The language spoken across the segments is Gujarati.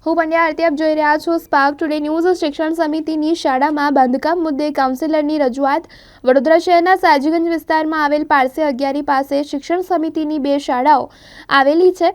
હું પંડ્યા આરતી આપ જોઈ રહ્યા છો સ્પાર્ક ટુડે ન્યૂઝ। શિક્ષણ સમિતિની શાળામાં બાંધકામ મુદ્દે કાઉન્સિલરની રજૂઆત। વડોદરા શહેરના સાજીગંજ વિસ્તારમાં આવેલ પારસે અગિયારી પાસે શિક્ષણ સમિતિની બે શાળાઓ આવેલી છે,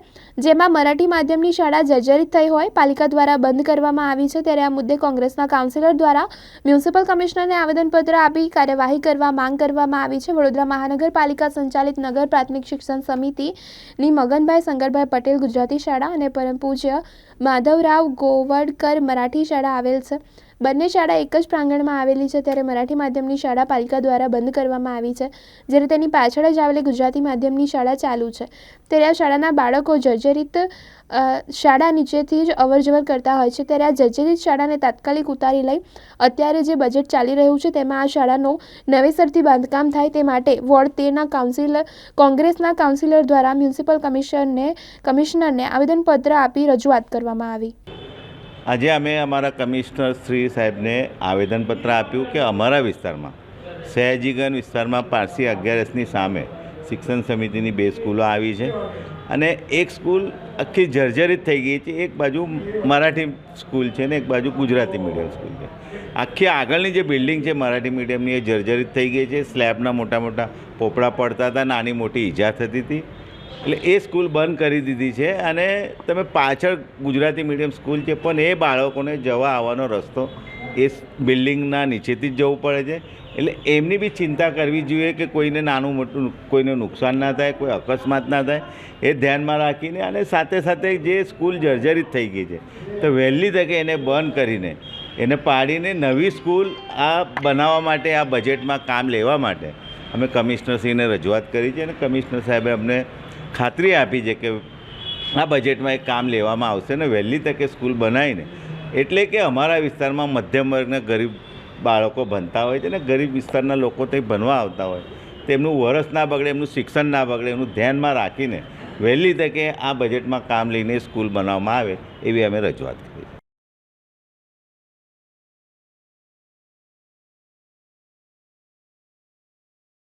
જેમાં મરાઠી માધ્યમની શાળા જર્જરિત થઈ હોય પાલિકા દ્વારા બંધ કરવામાં આવી છે। ત્યારે આ મુદ્દે કોંગ્રેસના કાઉન્સિલર દ્વારા મ્યુનિસિપલ કમિશનરને આવેદનપત્ર આપી કાર્યવાહી કરવા માંગ કરવામાં આવી છે। વડોદરા મહાનગરપાલિકા સંચાલિત નગર પ્રાથમિક શિક્ષણ સમિતિની મગનભાઈ શંકરભાઈ પટેલ ગુજરાતી શાળા અને પરમ પૂજ્ય માધવરાવ ગોવડકર મરાઠી શાળા આવેલ છે। બંને શાળા એક જ પ્રાંગણમાં આવેલી છે। ત્યારે મરાઠી માધ્યમની શાળા પાલિકા દ્વારા બંધ કરવામાં આવી છે, જ્યારે તેની પાછળ જ આવેલી ગુજરાતી માધ્યમની શાળા ચાલુ છે। ત્યારે આ શાળાના બાળકો જર્જરિત શાળા નીચેથી જ અવરજવર કરતા હોય છે। ત્યારે આ જર્જરિત શાળાને તાત્કાલિક ઉતારી લઈ અત્યારે જે બજેટ ચાલી રહ્યું છે તેમાં આ શાળાનું નવેસરથી બાંધકામ થાય તે માટે વોર્ડ 13ના કોંગ્રેસના કાઉન્સિલર દ્વારા મ્યુનિસિપલ કમિશનરને આવેદનપત્ર આપી રજૂઆત કરવામાં આવી। આજે અમે અમારા કમિશનર શ્રી સાહેબને આવેદનપત્ર આપ્યું કે અમારા વિસ્તારમાં સયાજીગંજ વિસ્તારમાં પારસી 11Sની સામે શિક્ષણ સમિતિની બે સ્કૂલો આવી છે અને એક સ્કૂલ આખી જર્જરિત થઈ ગઈ છે। એક બાજુ મરાઠી સ્કૂલ છે ને એક બાજુ ગુજરાતી મીડિયમ સ્કૂલ છે। આખી આગળની જે બિલ્ડિંગ છે મરાઠી મીડિયમની એ જર્જરિત થઈ ગઈ છે। સ્લેબના મોટા મોટા પોપડા પડતા હતા, નાની મોટી ઈજા થતી હતી, એટલે એ સ્કૂલ બંધ કરી દીધી છે અને તમે પાછળ ગુજરાતી મીડિયમ સ્કૂલ છે પણ એ બાળકોને જવા આવવાનો રસ્તો એ બિલ્ડિંગના નીચેથી જ જવું પડે છે। એટલે એમની બી ચિંતા કરવી જોઈએ કે કોઈને નાનું મોટું કોઈને નુકસાન ના થાય, કોઈ અકસ્માત ના થાય, એ ધ્યાનમાં રાખીને અને સાથે સાથે જે સ્કૂલ જર્જરિત થઈ ગઈ છે તો વહેલી તકે એને બંધ કરીને એને પાડીને નવી સ્કૂલ આ બનાવવા માટે આ બજેટમાં કામ લેવા માટે અમે કમિશનરશ્રીને રજૂઆત કરી છે અને કમિશનર સાહેબે અમને ખાતરી આપી છે કે આ બજેટમાં એક કામ લેવામાં આવશે ને વહેલી તકે સ્કૂલ બનાવીને, એટલે કે અમારા વિસ્તારમાં મધ્યમ વર્ગના ગરીબ બાળકો ભણતા હોય છે ને ગરીબ વિસ્તારના લોકો ત્યાં ભણવા આવતા હોય તેમનું વરસ ના બગડે, એમનું શિક્ષણ ના બગડે, એનું ધ્યાનમાં રાખીને વહેલી તકે આ બજેટમાં કામ લઈને સ્કૂલ બનાવવામાં આવે એવી અમે રજૂઆત કરી।